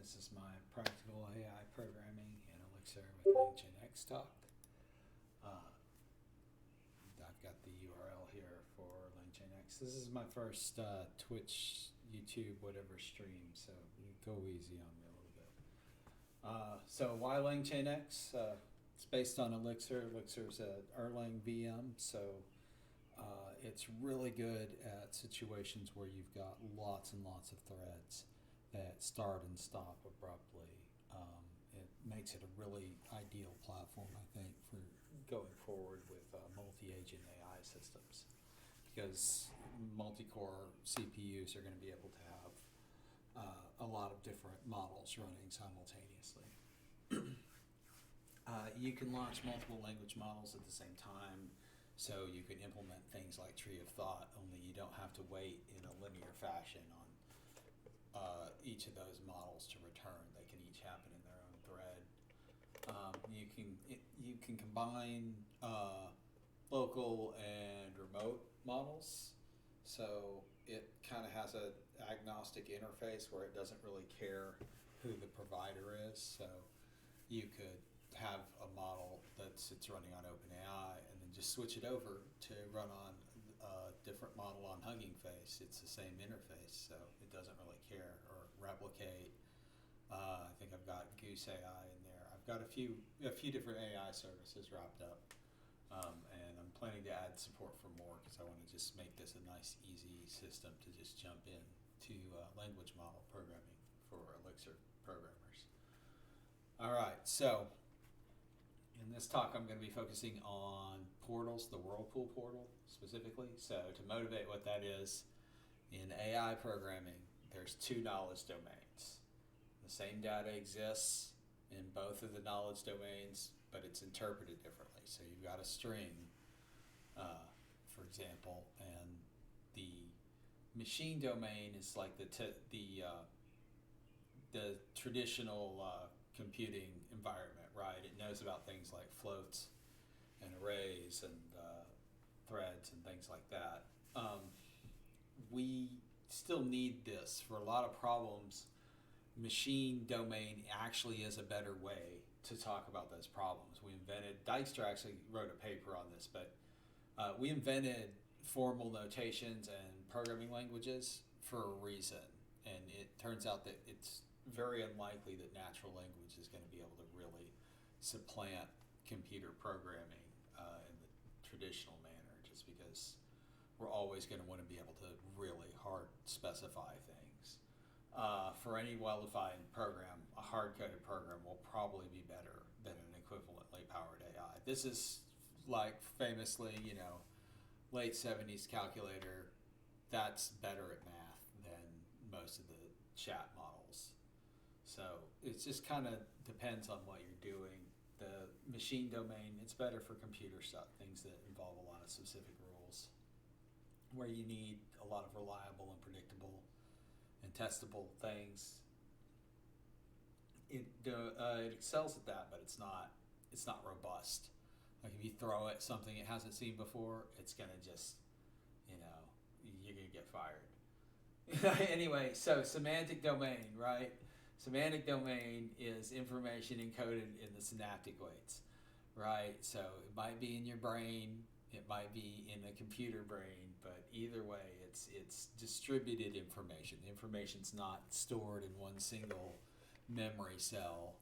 This is my practical AI programming in Elixir with LangChainEx talk. I've got the URL here for LangChainEx. This is my first Twitch, YouTube, whatever stream, so you go easy on me a little bit. So why LangChainEx? It's based on Elixir. Elixir's an Erlang VM, so it's really good at situations where you've got lots and lots of threads that start and stop abruptly. It makes it a really ideal platform, I think, for going forward with multi-agent AI systems, because multi-core CPUs are going to be able to have a lot of different models running simultaneously. You can launch multiple language models at the same time, so you can implement things like tree of thought, only you don't have to wait in a linear fashion on each of those models to return. They can each happen in their own thread. You can combine local and remote models, so it kind of has an agnostic interface where it doesn't really care who the provider is. So you could have a model that's running on OpenAI and then just switch it over to run on a different model on Hugging Face. It's the same interface, so it doesn't really care. Or replicate. I think I've got Goose AI in there. I've got a few different AI services wrapped up, and I'm planning to add support for more because I want to just make this a nice, easy system to just jump in to language model programming for Elixir programmers. All right, so in this talk, I'm going to be focusing on portals, the Whirlpool portal specifically. So to motivate what that is, in AI programming, there's two knowledge domains. The same data exists in both of the knowledge domains, but it's interpreted differently. So you've got a string, for example, and the machine domain is like the traditional computing environment, right? It knows about things like floats and arrays and threads and things like that. We still need this for a lot of problems. Machine domain actually is a better way to talk about those problems. Dijkstra actually wrote a paper on this, but we invented formal notations and programming languages for a reason. And it turns out that it's very unlikely that natural language is going to be able to really supplant computer programming in the traditional manner, just because we're always going to want to be able to really hard specify things. For any well-defined program, a hard-coded program will probably be better than an equivalently powered AI. This is like famously, late 70s calculator. That's better at math than most of the chat models. So it just kind of depends on what you're doing. The machine domain, it's better for computer stuff, things that involve a lot of specific rules, where you need a lot of reliable and predictable and testable things. It excels at that, but it's not robust. Like if you throw it something it hasn't seen before, it's gonna just, you're gonna get fired. Anyway, so semantic domain, right? Semantic domain is information encoded in the synaptic weights, right? So it might be in your brain, it might be in a computer brain, but either way, it's distributed information. The information's not stored in one single memory cell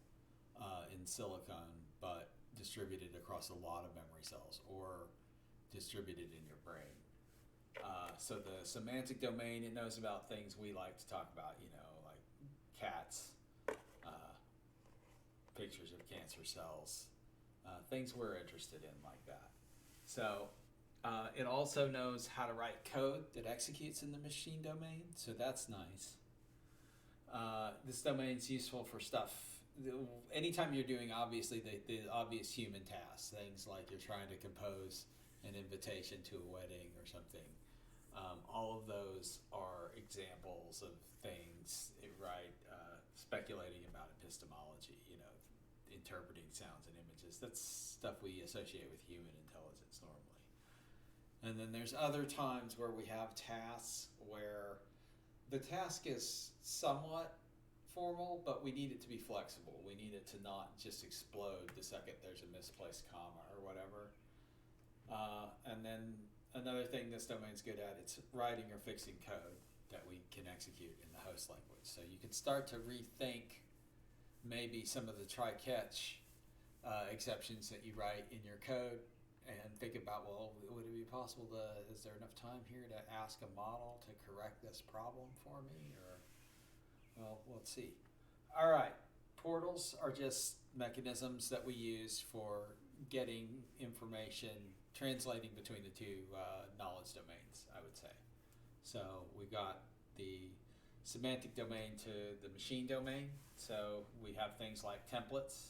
in silicon, but distributed across a lot of memory cells or distributed in your brain. So the semantic domain, it knows about things we like to talk about, like cats, pictures of cancer cells, things we're interested in like that. So it also knows how to write code that executes in the machine domain, so that's nice. This domain's useful for stuff. Anytime you're doing, obviously, the obvious human tasks, things like you're trying to compose an invitation to a wedding or something. All of those are examples of things, right? Speculating about epistemology, interpreting sounds and images. That's stuff we associate with human intelligence normally. And then there's other times where we have tasks where the task is somewhat formal, but we need it to be flexible. We need it to not just explode the second there's a misplaced comma or whatever. And then another thing this domain's good at, it's writing or fixing code that we can execute in the host language. So you can start to rethink maybe some of the try-catch exceptions that you write in your code and think about, well, would it be possible is there enough time here to ask a model to correct this problem for me? Or, well, let's see. All right, portals are just mechanisms that we use for getting information, translating between the two knowledge domains, I would say. So we've got the semantic domain to the machine domain. So we have things like templates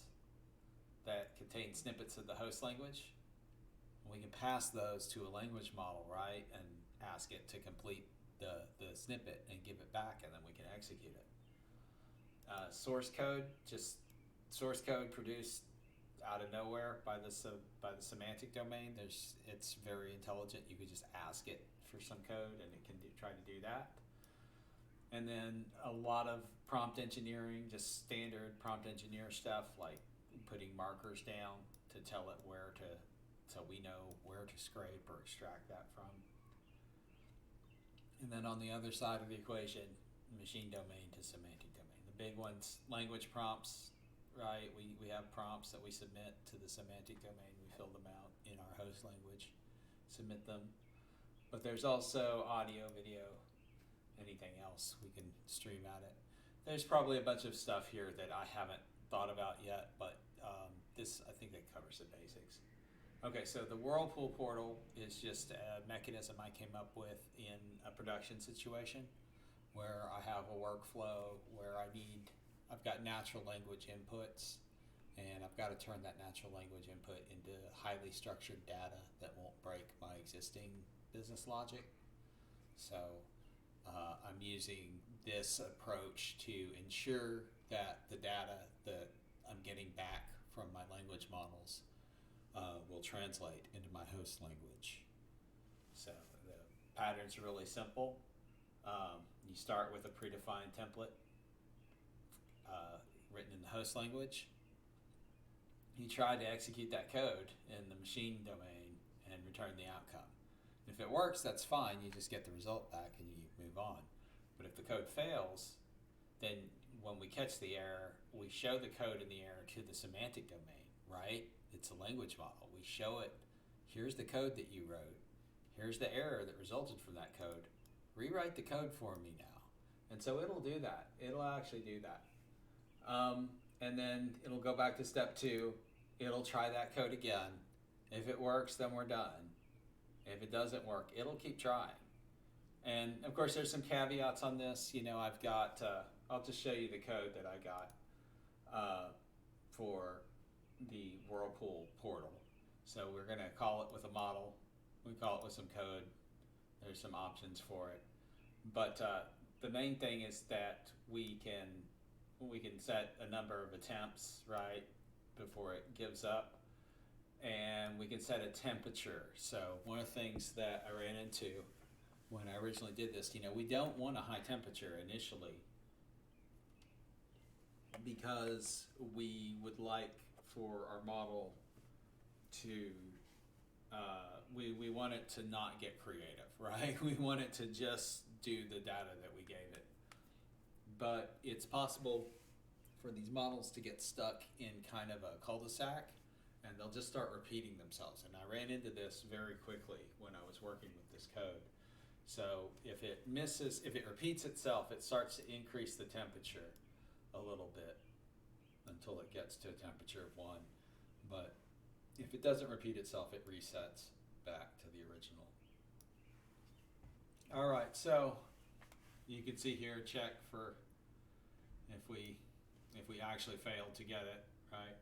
that contain snippets of the host language. We can pass those to a language model, right, and ask it to complete the snippet and give it back, and then we can execute it. Source code, just source code produced out of nowhere by the semantic domain. It's very intelligent. You could just ask it for some code, and it can try to do that. And then a lot of prompt engineering, just standard prompt engineer stuff, like putting markers down to tell it so we know where to scrape or extract that from. And then on the other side of the equation, machine domain to semantic domain. The big ones, language prompts, right? We have prompts that we submit to the semantic domain. We fill them out in our host language, submit them. But there's also audio, video, anything else we can stream at it. There's probably a bunch of stuff here that I haven't thought about yet, but this, I think, that covers the basics. Okay, so the Whirlpool portal is just a mechanism I came up with in a production situation where I have a workflow where I've got natural language inputs, and I've got to turn that natural language input into highly structured data that won't break my existing business logic. So I'm using this approach to ensure that the data that I'm getting back from my language models will translate into my host language. So the pattern's really simple. You start with a predefined template written in the host language. You try to execute that code in the machine domain and return the outcome. If it works, that's fine. You just get the result back and you move on. But if the code fails, then when we catch the error, we show the code in the error to the semantic domain, right? It's a language model. We show it, here's the code that you wrote. Here's the error that resulted from that code. Rewrite the code for me now. And so it'll do that. It'll actually do that. And then it'll go back to step 2. It'll try that code again. If it works, then we're done. If it doesn't work, it'll keep trying. And of course, there's some caveats on this. I've got, I'll just show you the code that I got for the Whirlpool portal. So we're going to call it with a model. We call it with some code. There's some options for it. But the main thing is that we can set a number of attempts, right, before it gives up. And we can set a temperature. So one of the things that I ran into when I originally did this, we don't want a high temperature initially because we would like for our model to, we want it to not get creative, right? We want it to just do the data that we gave it. But it's possible for these models to get stuck in kind of a cul-de-sac, and they'll just start repeating themselves. And I ran into this very quickly when I was working with this code. So if it repeats itself, it starts to increase the temperature a little bit until it gets to a temperature of 1. But if it doesn't repeat itself, it resets back to the original. All right, so you can see here, check for if we actually failed to get it, right?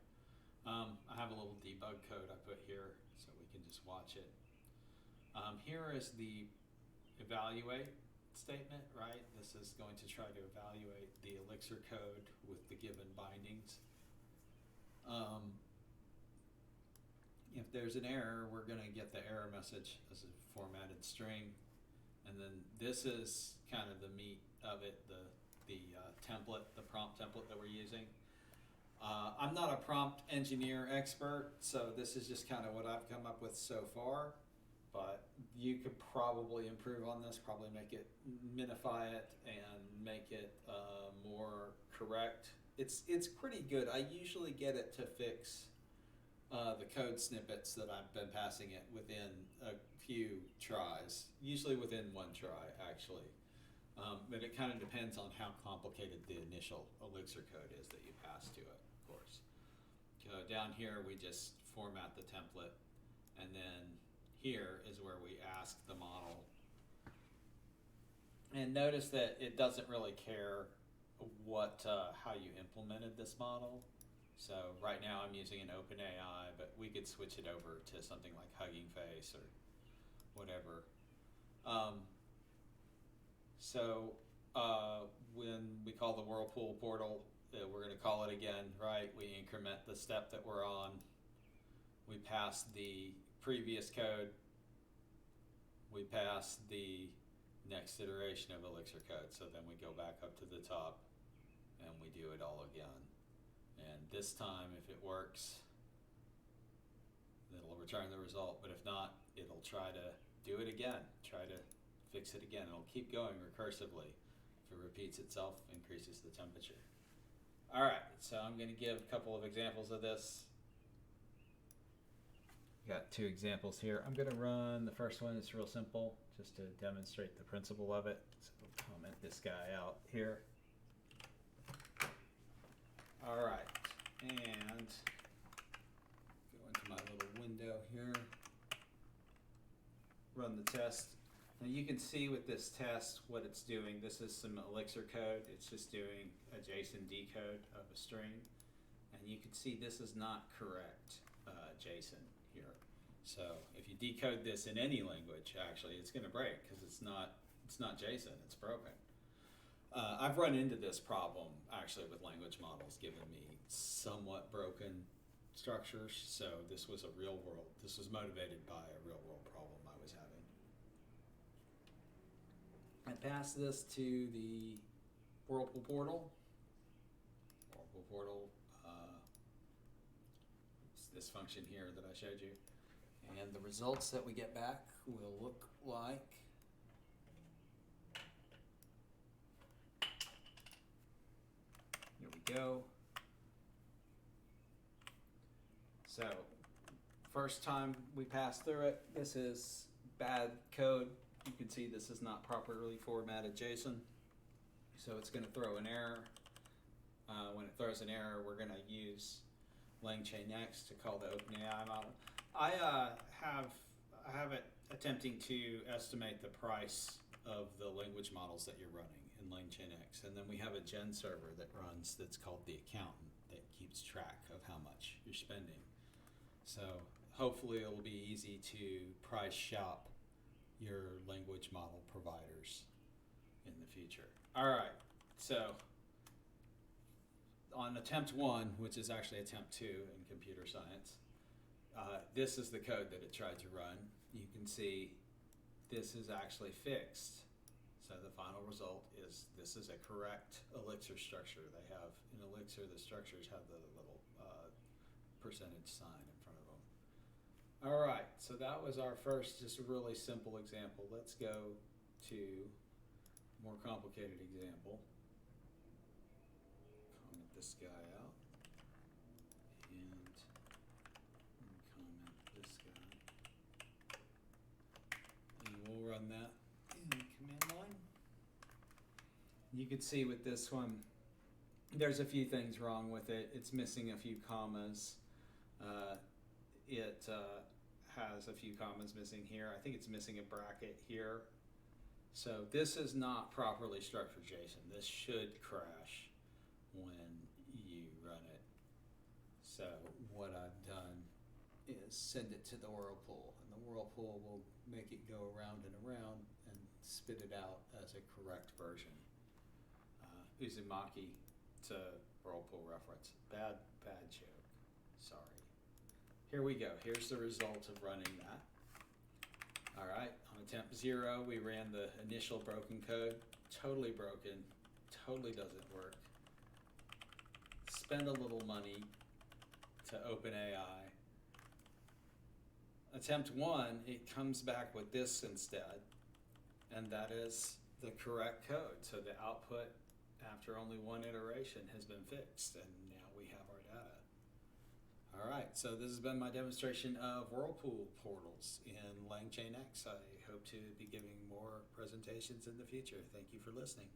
I have a little debug code I put here so we can just watch it. Here is the evaluate statement, right? This is going to try to evaluate the Elixir code with the given bindings. If there's an error, we're going to get the error message as a formatted string. And then this is kind of the meat of it, the template, the prompt I'm not a prompt engineer expert, so this is just kind of what I've come up with so far. But you could probably improve on this, probably make it, minify it, and make it more correct. It's pretty good. I usually get it to fix the code snippets that I've been passing it within a few tries, usually within one try, actually. But it kind of depends on how complicated the initial Elixir code is that you pass to it, of course. So down here, we just format the template, and then here is where we ask the model. And notice that it doesn't really care how you implemented this model. So right now I'm using an OpenAI, but we could switch it over to something like Hugging Face or whatever. When we call the Whirlpool portal, we're going to call it again, right? We increment the step that we're on. We pass the previous code. We pass the next iteration of Elixir code. So then we go back up to the top and we do it all again. And this time, if it works, it'll return the result. But if not, it'll try to do it again, try to fix it again. It'll keep going recursively. If it repeats itself, increases the temperature. All right, so I'm going to give a couple of examples of this. Got two examples here. I'm going to run the first one. It's real simple, just to demonstrate the principle of it. So we'll comment this guy out here. All right, and go into my little window here. Run the test. Now you can see with this test what it's doing. This is some Elixir code. It's just doing a JSON decode of a string. And you can see this is not correct JSON here. So if you decode this in any language, actually, it's going to break because it's not JSON, it's broken. I've run into this problem actually with language models giving me somewhat broken structures. So this was this was motivated by a real world problem I was having. I passed this to the Whirlpool portal. Whirlpool portal, it's this function here that I showed you. And the results that we get back will look like here we go. So first time we pass through it, this is bad code. You can see this is not properly formatted JSON. So it's going to throw an error. When it throws an error, we're going to use LangChainEx to call the OpenAI model. I have it attempting to estimate the price of the language models that you're running in LangChainEx, and then we have a gen server that runs that's called the accountant that keeps track of how much you're spending. So hopefully it'll be easy to price shop your language model providers in the future. All right, so on attempt 1, which is actually attempt 2 in computer science, this is the code that it tried to run. You can see this is actually fixed. So the final result is this is a correct Elixir structure. They have, in Elixir, the structures have the little percentage sign in front of them. All right, so that was our first just really simple example. Let's go to a more complicated example. Comment this guy out. And comment this guy. And we'll run that in command line. You can see with this one, there's a few things wrong with it. It's missing a few commas. It has a few commas missing here. I think it's missing a bracket here. So this is not properly structured JSON. This should crash when you run it. So what I've done is send it to the Whirlpool, and the Whirlpool will make it go around and around and spit it out as a correct version. Uzumaki to Whirlpool reference. Bad joke. Sorry. Here we go. Here's the result of running that. All right, on attempt 0, we ran the initial broken code. Totally broken. Totally doesn't work. spend a little money to OpenAI. Attempt 1, it comes back with this instead, and that is the correct code. So the output after only one iteration has been fixed, and now we have our data. All right, so this has been my demonstration of Whirlpool portals in LangChainEx. I hope to be giving more presentations in the future. Thank you for listening.